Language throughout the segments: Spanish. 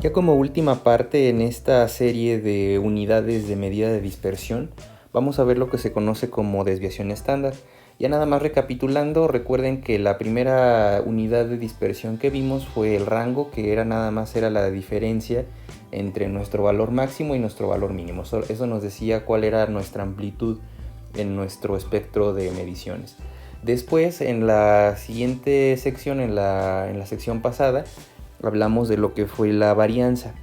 Ya como última parte en esta serie de unidades de medida de dispersión, vamos a ver lo que se conoce como desviación estándar. Ya nada más recapitulando, recuerden que la primera unidad de dispersión que vimos fue el rango, que era nada más era la diferencia entre nuestro valor máximo y nuestro valor mínimo. Eso nos decía cuál era nuestra amplitud en nuestro espectro de mediciones. Después, en la siguiente sección, en la sección pasada, hablamos de lo que fue la varianza.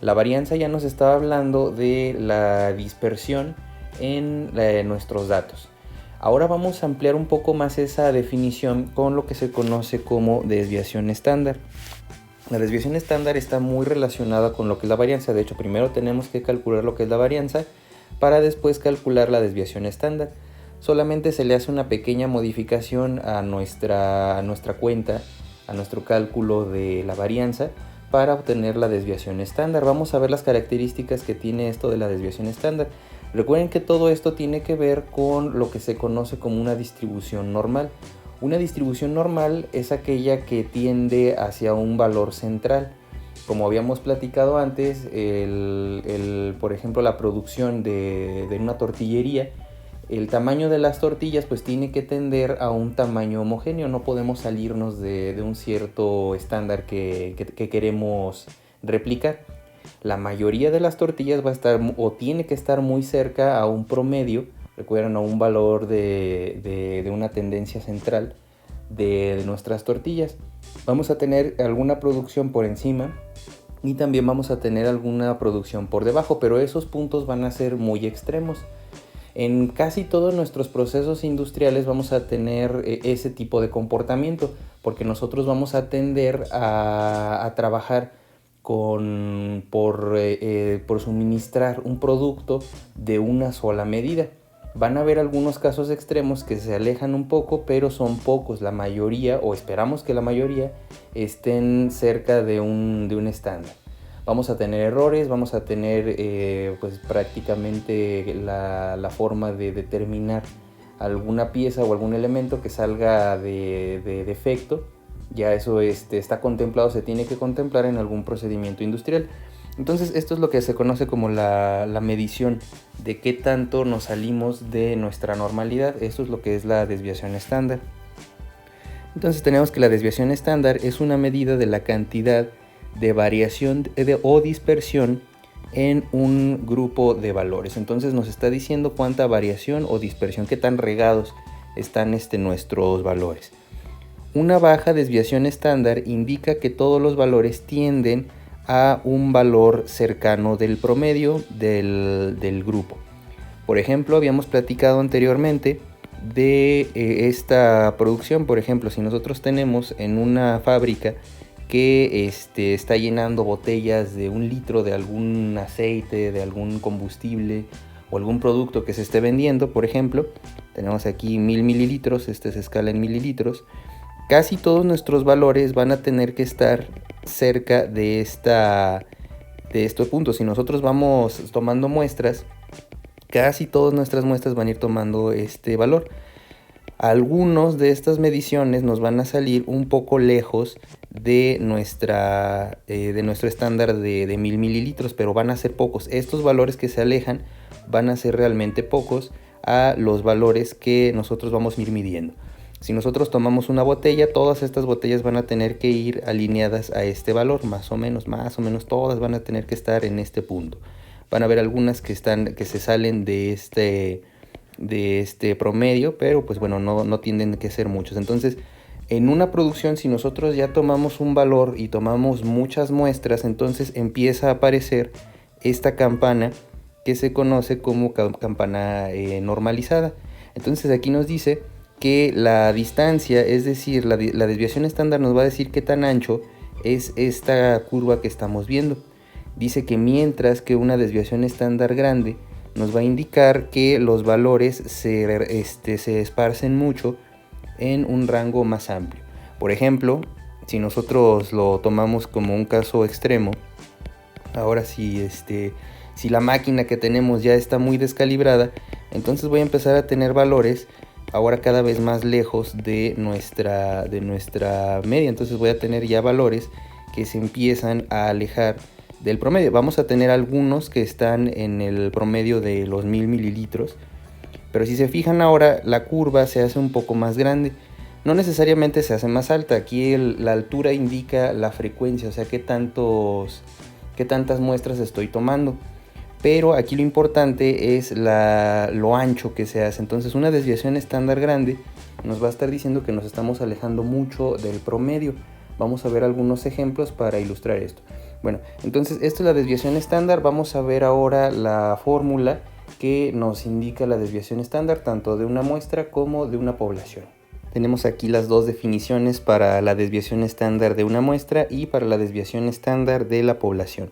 La varianza ya nos estaba hablando de la dispersión en nuestros datos. Ahora vamos a ampliar un poco más esa definición con lo que se conoce como desviación estándar. La desviación estándar está muy relacionada con lo que es la varianza. De hecho, primero tenemos que calcular lo que es la varianza para después calcular la desviación estándar. Solamente se le hace una pequeña modificación a nuestra cuenta, a nuestro cálculo de la varianza para obtener la desviación estándar. Vamos a ver las características que tiene esto de la desviación estándar. Recuerden que todo esto tiene que ver con lo que se conoce como una distribución normal. Una distribución normal es aquella que tiende hacia un valor central. Como habíamos platicado antes, por ejemplo, la producción de una tortillería, el tamaño de las tortillas pues tiene que tender a un tamaño homogéneo. No podemos salirnos de un cierto estándar que queremos replicar. La mayoría de las tortillas va a estar o tiene que estar muy cerca a un promedio, recuerden, a un valor de una tendencia central de nuestras tortillas. Vamos a tener alguna producción por encima y también vamos a tener alguna producción por debajo, pero esos puntos van a ser muy extremos. En casi todos nuestros procesos industriales vamos a tener ese tipo de comportamiento, porque nosotros vamos a tender a trabajar por suministrar un producto de una sola medida. Van a haber algunos casos extremos que se alejan un poco, pero son pocos. La mayoría, o esperamos que la mayoría, estén cerca de un estándar. Vamos a tener errores, vamos a tener pues prácticamente la forma de determinar alguna pieza o algún elemento que salga de defecto. Ya eso está contemplado, se tiene que contemplar en algún procedimiento industrial. Entonces esto es lo que se conoce como la medición de qué tanto nos salimos de nuestra normalidad. Esto es lo que es la desviación estándar. Entonces tenemos que la desviación estándar es una medida de la cantidad de variación o dispersión en un grupo de valores. Entonces nos está diciendo cuánta variación o dispersión, qué tan regados están nuestros valores. Una baja desviación estándar indica que todos los valores tienden a un valor cercano del promedio del grupo. Por ejemplo, habíamos platicado anteriormente de esta producción. Por ejemplo, si nosotros tenemos en una fábrica que está llenando botellas de 1 litro de algún aceite, de algún combustible o algún producto que se esté vendiendo, por ejemplo, tenemos aquí 1000 mililitros, se escala en mililitros. Casi todos nuestros valores van a tener que estar cerca de estos puntos. Si nosotros vamos tomando muestras, casi todas nuestras muestras van a ir tomando este valor. Algunos de estas mediciones nos van a salir un poco lejos de nuestro estándar de 1000 mililitros, pero van a ser pocos. Estos valores que se alejan van a ser realmente pocos a los valores que nosotros vamos a ir midiendo. Si nosotros tomamos una botella, todas estas botellas van a tener que ir alineadas a este valor, más o menos todas van a tener que estar en este punto. Van a haber algunas que se salen de este promedio, pero pues bueno, no tienden que ser muchos. Entonces, en una producción, si nosotros ya tomamos un valor y tomamos muchas muestras, entonces empieza a aparecer esta campana que se conoce como campana normalizada. Entonces aquí nos dice que la distancia, es decir, la desviación estándar nos va a decir qué tan ancho es esta curva que estamos viendo. Dice que mientras que una desviación estándar grande nos va a indicar que los valores se esparcen mucho en un rango más amplio. Por ejemplo, si nosotros lo tomamos como un caso extremo, ahora si la máquina que tenemos ya está muy descalibrada, entonces voy a empezar a tener valores ahora cada vez más lejos de nuestra media. Entonces voy a tener ya valores que se empiezan a alejar del promedio. Vamos a tener algunos que están en el promedio de los 1000 mililitros, pero si se fijan ahora, la curva se hace un poco más grande. No necesariamente se hace más alta, aquí la altura indica la frecuencia, o sea, qué tantas muestras estoy tomando. Pero aquí lo importante es lo ancho que se hace. Entonces una desviación estándar grande nos va a estar diciendo que nos estamos alejando mucho del promedio. Vamos a ver algunos ejemplos para ilustrar esto. Bueno, entonces esto es la desviación estándar. Vamos a ver ahora la fórmula que nos indica la desviación estándar tanto de una muestra como de una población. Tenemos aquí las dos definiciones para la desviación estándar de una muestra y para la desviación estándar de la población.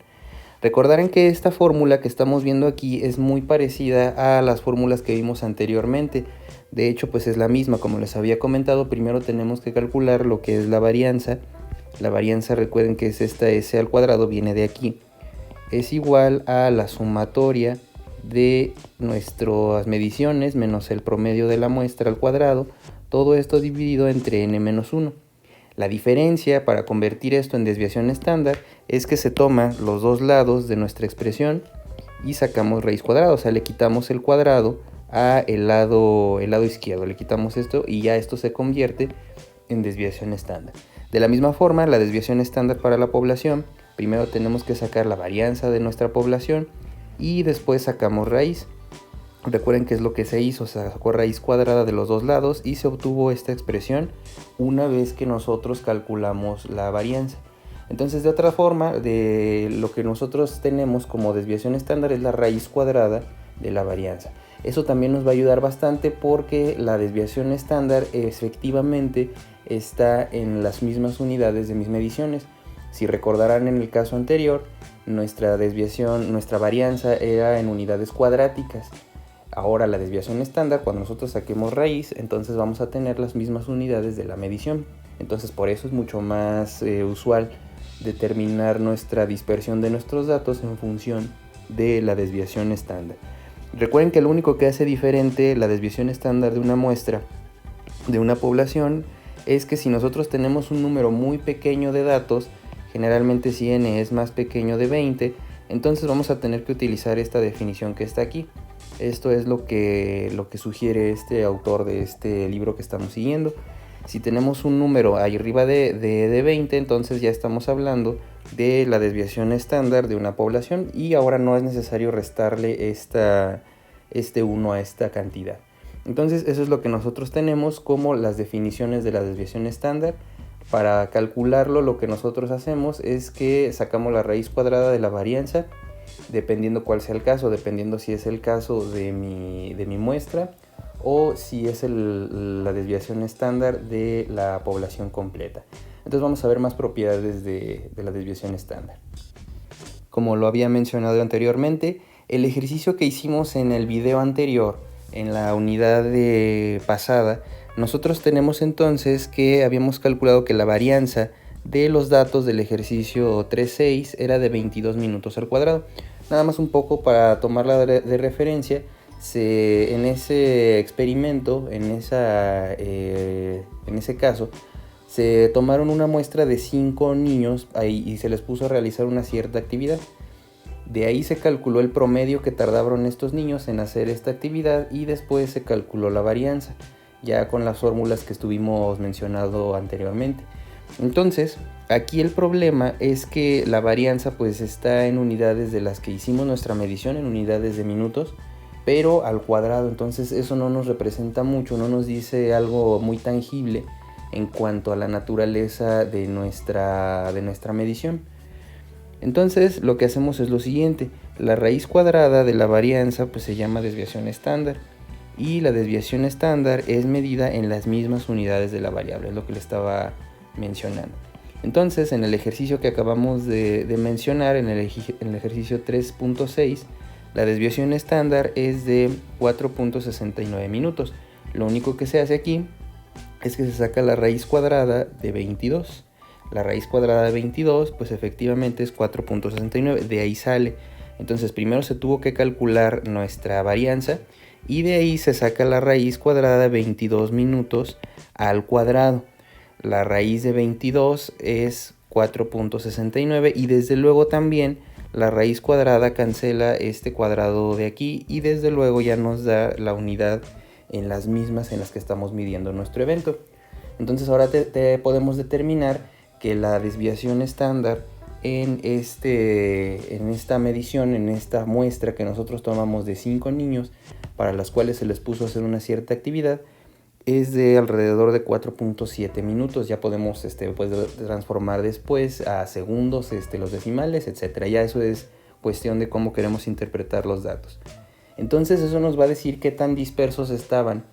Recordarán que esta fórmula que estamos viendo aquí es muy parecida a las fórmulas que vimos anteriormente. De hecho, pues es la misma, como les había comentado. Primero tenemos que calcular lo que es la varianza. La varianza, recuerden que es esta S al cuadrado, viene de aquí. Es igual a la sumatoria de nuestras mediciones menos el promedio de la muestra al cuadrado. Todo esto dividido entre n-1. La diferencia para convertir esto en desviación estándar es que se toma los dos lados de nuestra expresión y sacamos raíz cuadrada, o sea, le quitamos el cuadrado a el lado izquierdo, le quitamos esto y ya esto se convierte en desviación estándar. De la misma forma, la desviación estándar para la población, primero tenemos que sacar la varianza de nuestra población y después sacamos raíz. Recuerden que es lo que se hizo, se sacó raíz cuadrada de los dos lados y se obtuvo esta expresión una vez que nosotros calculamos la varianza. Entonces, de otra forma, de lo que nosotros tenemos como desviación estándar es la raíz cuadrada de la varianza. Eso también nos va a ayudar bastante porque la desviación estándar efectivamente está en las mismas unidades de mis mediciones. Si recordarán en el caso anterior, nuestra varianza era en unidades cuadráticas. Ahora la desviación estándar, cuando nosotros saquemos raíz, entonces vamos a tener las mismas unidades de la medición. Entonces por eso es mucho más usual determinar nuestra dispersión de nuestros datos en función de la desviación estándar. Recuerden que lo único que hace diferente la desviación estándar de una muestra de una población es que si nosotros tenemos un número muy pequeño de datos, generalmente si n es más pequeño de 20, entonces vamos a tener que utilizar esta definición que está aquí. Esto es lo que sugiere este autor de este libro que estamos siguiendo. Si tenemos un número ahí arriba de 20, entonces ya estamos hablando de la desviación estándar de una población y ahora no es necesario restarle este 1 a esta cantidad. Entonces eso es lo que nosotros tenemos como las definiciones de la desviación estándar. Para calcularlo, lo que nosotros hacemos es que sacamos la raíz cuadrada de la varianza, dependiendo cuál sea el caso, dependiendo si es el caso de mi muestra o si es la desviación estándar de la población completa. Entonces vamos a ver más propiedades de la desviación estándar. Como lo había mencionado anteriormente, el ejercicio que hicimos en el video anterior, en la unidad pasada, nosotros tenemos entonces que habíamos calculado que la varianza de los datos del ejercicio 3.6 era de 22 minutos al cuadrado. Nada más un poco para tomarla de referencia, en ese experimento, en ese caso, se tomaron una muestra de 5 niños y se les puso a realizar una cierta actividad. De ahí se calculó el promedio que tardaron estos niños en hacer esta actividad y después se calculó la varianza, ya con las fórmulas que estuvimos mencionando anteriormente. Entonces, aquí el problema es que la varianza pues está en unidades de las que hicimos nuestra medición, en unidades de minutos, pero al cuadrado. Entonces eso no nos representa mucho, no nos dice algo muy tangible en cuanto a la naturaleza de nuestra medición. Entonces lo que hacemos es lo siguiente: la raíz cuadrada de la varianza pues se llama desviación estándar y la desviación estándar es medida en las mismas unidades de la variable, es lo que le estaba mencionando. Entonces en el ejercicio que acabamos de mencionar, en el ejercicio 3.6, la desviación estándar es de 4.69 minutos. Lo único que se hace aquí es que se saca la raíz cuadrada de 22. La raíz cuadrada de 22 pues efectivamente es 4.69, de ahí sale. Entonces primero se tuvo que calcular nuestra varianza y de ahí se saca la raíz cuadrada de 22 minutos al cuadrado. La raíz de 22 es 4.69 y desde luego también la raíz cuadrada cancela este cuadrado de aquí y desde luego ya nos da la unidad en las mismas en las que estamos midiendo nuestro evento. Entonces ahora podemos determinar que la desviación estándar en esta medición, en esta muestra que nosotros tomamos de 5 niños para las cuales se les puso a hacer una cierta actividad, es de alrededor de 4.7 minutos. Ya podemos transformar después a segundos los decimales, etc. Ya eso es cuestión de cómo queremos interpretar los datos. Entonces eso nos va a decir qué tan dispersos estaban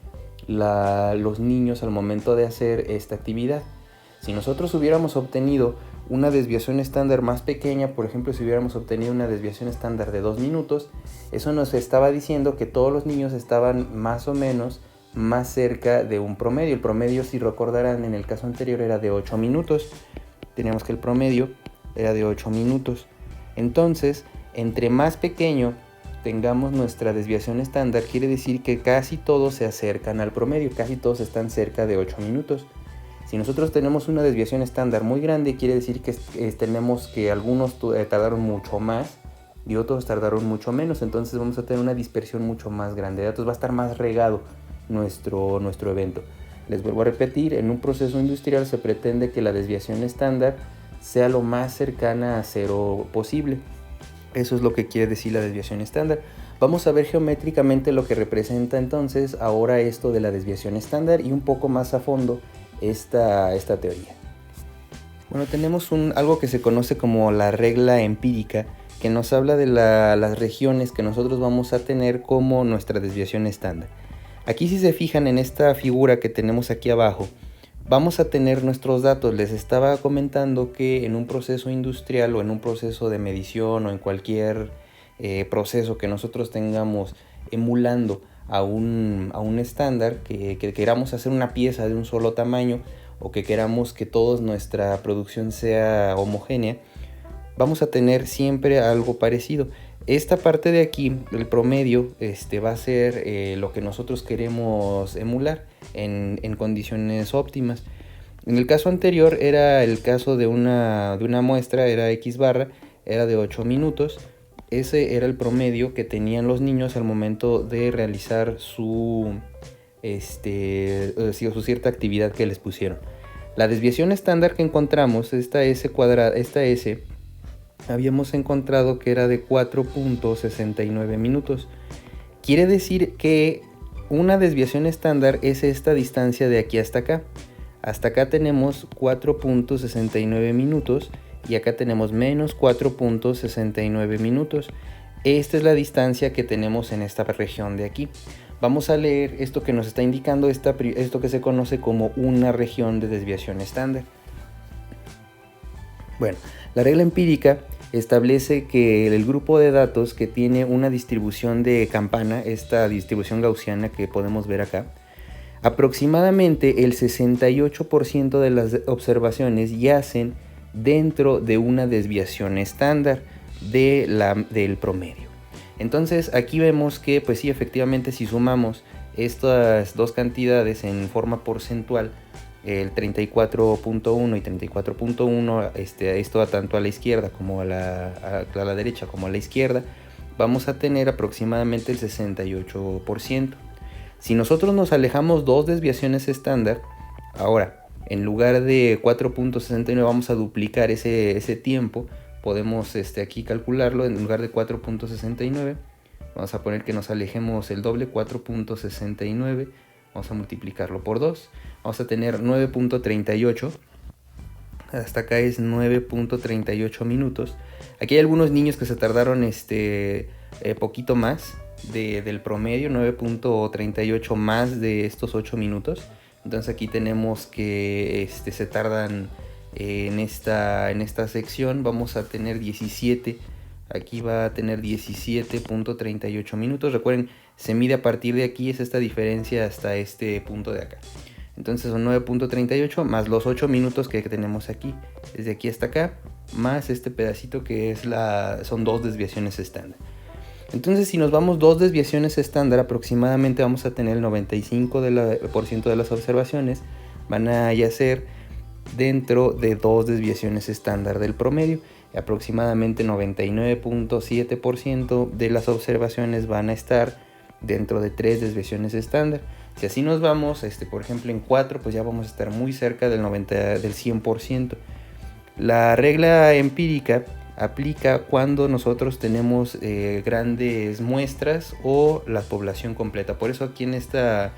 los niños al momento de hacer esta actividad. Si nosotros hubiéramos obtenido una desviación estándar más pequeña, por ejemplo, si hubiéramos obtenido una desviación estándar de 2 minutos, eso nos estaba diciendo que todos los niños estaban más o menos más cerca de un promedio. El promedio, si recordarán, en el caso anterior era de 8 minutos. Teníamos que el promedio era de 8 minutos. Entonces, entre más pequeño tengamos nuestra desviación estándar, quiere decir que casi todos se acercan al promedio, casi todos están cerca de 8 minutos. Si nosotros tenemos una desviación estándar muy grande, quiere decir que tenemos que algunos tardaron mucho más y otros tardaron mucho menos. Entonces vamos a tener una dispersión mucho más grande de datos, va a estar más regado nuestro evento. Les vuelvo a repetir, en un proceso industrial se pretende que la desviación estándar sea lo más cercana a cero posible. Eso es lo que quiere decir la desviación estándar. Vamos a ver geométricamente lo que representa entonces ahora esto de la desviación estándar y un poco más a fondo esta teoría. Bueno, tenemos algo que se conoce como la regla empírica, que nos habla de las regiones que nosotros vamos a tener como nuestra desviación estándar. Aquí, si se fijan en esta figura que tenemos aquí abajo, vamos a tener nuestros datos. Les estaba comentando que en un proceso industrial o en un proceso de medición o en cualquier proceso que nosotros tengamos emulando a un estándar, que queramos hacer una pieza de un solo tamaño o que queramos que toda nuestra producción sea homogénea, vamos a tener siempre algo parecido. Esta parte de aquí, el promedio, va a ser lo que nosotros queremos emular en condiciones óptimas. En el caso anterior era el caso de una muestra, era X barra, era de 8 minutos. Ese era el promedio que tenían los niños al momento de realizar su cierta actividad que les pusieron. La desviación estándar que encontramos, esta S, habíamos encontrado que era de 4.69 minutos. Quiere decir que una desviación estándar es esta distancia de aquí hasta acá. Hasta acá tenemos 4.69 minutos y acá tenemos menos 4.69 minutos. Esta es la distancia que tenemos en esta región de aquí. Vamos a leer esto que nos está indicando esto que se conoce como una región de desviación estándar. Bueno, la regla empírica establece que el grupo de datos que tiene una distribución de campana, esta distribución gaussiana que podemos ver acá, aproximadamente el 68% de las observaciones yacen dentro de una desviación estándar del promedio. Entonces aquí vemos que pues sí, efectivamente, si sumamos estas dos cantidades en forma porcentual, el 34.1 y 34.1, esto tanto a la izquierda como a la derecha como a la izquierda, vamos a tener aproximadamente el 68%. Si nosotros nos alejamos dos desviaciones estándar, ahora en lugar de 4.69 vamos a duplicar ese tiempo. Podemos aquí calcularlo. En lugar de 4.69 vamos a poner que nos alejemos el doble, 4.69, vamos a multiplicarlo por 2, vamos a tener 9.38, hasta acá es 9.38 minutos. Aquí hay algunos niños que se tardaron poquito más del promedio, 9.38 más de estos 8 minutos. Entonces aquí tenemos que se tardan en esta sección, vamos a tener 17, aquí va a tener 17.38 minutos. Recuerden, se mide a partir de aquí, es esta diferencia hasta este punto de acá. Entonces son 9.38 más los 8 minutos que tenemos aquí, desde aquí hasta acá, más este pedacito que son dos desviaciones estándar. Entonces, si nos vamos dos desviaciones estándar, aproximadamente vamos a tener el 95% de las observaciones van a yacer dentro de dos desviaciones estándar del promedio. aproximadamente 99.7% de las observaciones van a estar dentro de 3 desviaciones estándar. Si así nos vamos, por ejemplo en 4, pues ya vamos a estar muy cerca del 100%. La regla empírica aplica cuando nosotros tenemos grandes muestras o la población completa. Por eso aquí en esta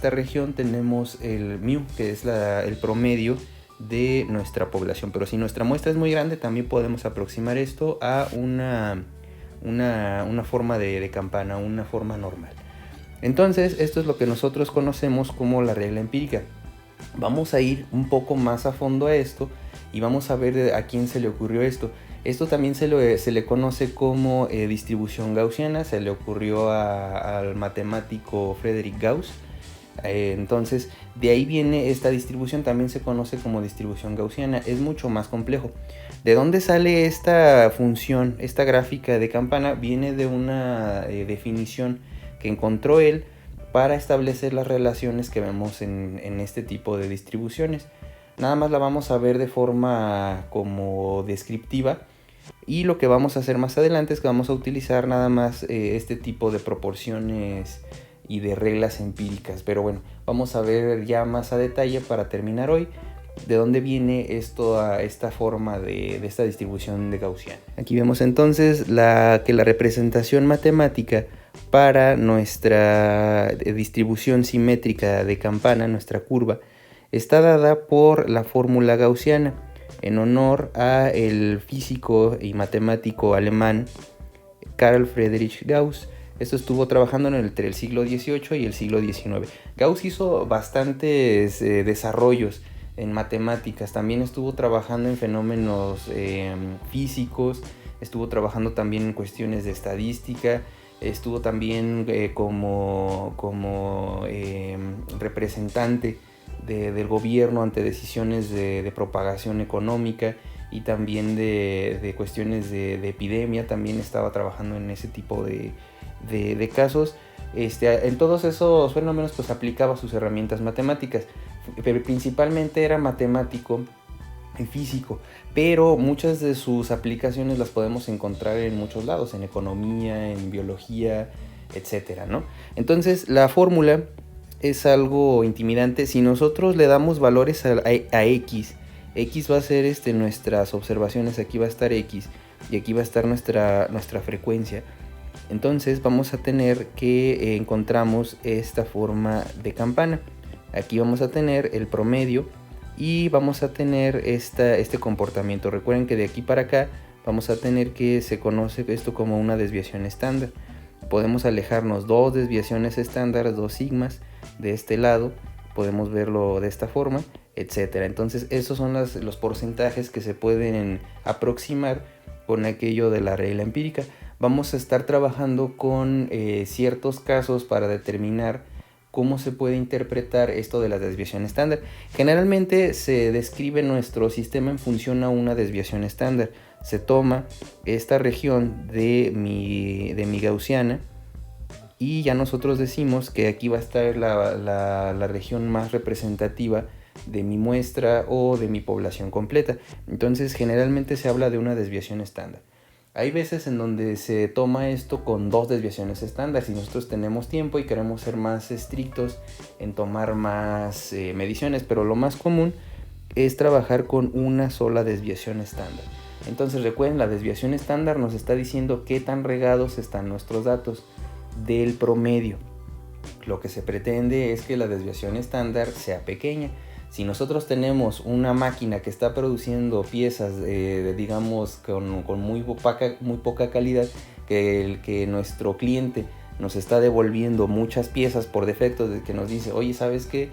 región tenemos el μ, que es el promedio de nuestra población. Pero si nuestra muestra es muy grande, también podemos aproximar esto a una forma de campana, una forma normal. Entonces, esto es lo que nosotros conocemos como la regla empírica. Vamos a ir un poco más a fondo a esto y vamos a ver a quién se le ocurrió esto. Esto también se le conoce como distribución gaussiana, se le ocurrió al matemático Friedrich Gauss. Entonces, de ahí viene esta distribución, también se conoce como distribución gaussiana. Es mucho más complejo. ¿De dónde sale esta función, esta gráfica de campana? Viene de una definición que encontró él para establecer las relaciones que vemos en este tipo de distribuciones. Nada más la vamos a ver de forma como descriptiva, y lo que vamos a hacer más adelante es que vamos a utilizar nada más este tipo de proporciones y de reglas empíricas. Pero bueno, vamos a ver ya más a detalle para terminar hoy de dónde viene esta forma de esta distribución de Gaussian. Aquí vemos entonces que la representación matemática para nuestra distribución simétrica de campana, nuestra curva, está dada por la fórmula gaussiana, en honor a el físico y matemático alemán Carl Friedrich Gauss. Esto estuvo trabajando entre el siglo XVIII y el siglo XIX. Gauss hizo bastantes desarrollos en matemáticas, también estuvo trabajando en fenómenos físicos, estuvo trabajando también en cuestiones de estadística, estuvo también como representante del gobierno ante decisiones de propagación económica, y también de cuestiones de epidemia. También estaba trabajando en ese tipo de casos. En todos esos fenómenos pues aplicaba sus herramientas matemáticas, pero principalmente era matemático y físico, pero muchas de sus aplicaciones las podemos encontrar en muchos lados, en economía, en biología, etcétera, ¿no? Entonces la fórmula es algo intimidante. Si nosotros le damos valores a x va a ser nuestras observaciones, aquí va a estar x y aquí va a estar nuestra frecuencia. Entonces vamos a tener que encontramos esta forma de campana. Aquí vamos a tener el promedio y vamos a tener este comportamiento. Recuerden que de aquí para acá vamos a tener que se conoce esto como una desviación estándar. Podemos alejarnos 2 desviaciones estándar, 2 sigmas de este lado, podemos verlo de esta forma, etcétera. Entonces esos son los porcentajes que se pueden aproximar con aquello de la regla empírica. Vamos a estar trabajando con ciertos casos para determinar cómo se puede interpretar esto de la desviación estándar. Generalmente se describe nuestro sistema en función a una desviación estándar. Se toma esta región de mi gaussiana y ya nosotros decimos que aquí va a estar la región más representativa de mi muestra o de mi población completa. Entonces generalmente se habla de una desviación estándar. Hay veces en donde se toma esto con 2 desviaciones estándar. Si nosotros tenemos tiempo y queremos ser más estrictos en tomar más mediciones, pero lo más común es trabajar con una sola desviación estándar. Entonces recuerden, la desviación estándar nos está diciendo qué tan regados están nuestros datos del promedio. Lo que se pretende es que la desviación estándar sea pequeña. Si nosotros tenemos una máquina que está produciendo piezas, digamos, con muy poca calidad, que nuestro cliente nos está devolviendo muchas piezas por defecto, que nos dice, oye, ¿sabes qué?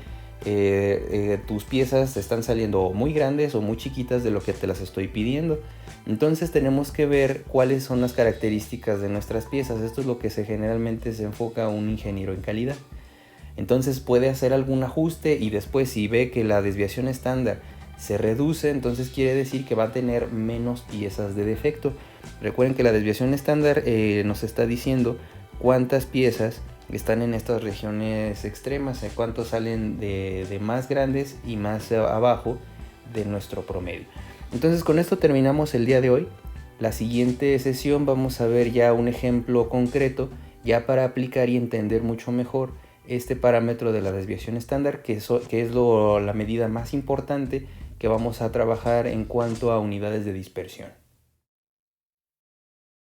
Tus piezas están saliendo muy grandes o muy chiquitas de lo que te las estoy pidiendo. Entonces tenemos que ver cuáles son las características de nuestras piezas. Esto es lo que generalmente se enfoca un ingeniero en calidad. Entonces puede hacer algún ajuste y después, si ve que la desviación estándar se reduce, entonces quiere decir que va a tener menos piezas de defecto. Recuerden que la desviación estándar nos está diciendo cuántas piezas están en estas regiones extremas, cuántos salen de más grandes y más abajo de nuestro promedio. Entonces con esto terminamos el día de hoy. La siguiente sesión vamos a ver ya un ejemplo concreto ya para aplicar y entender mucho mejor este parámetro de la desviación estándar, que es la medida más importante que vamos a trabajar en cuanto a unidades de dispersión.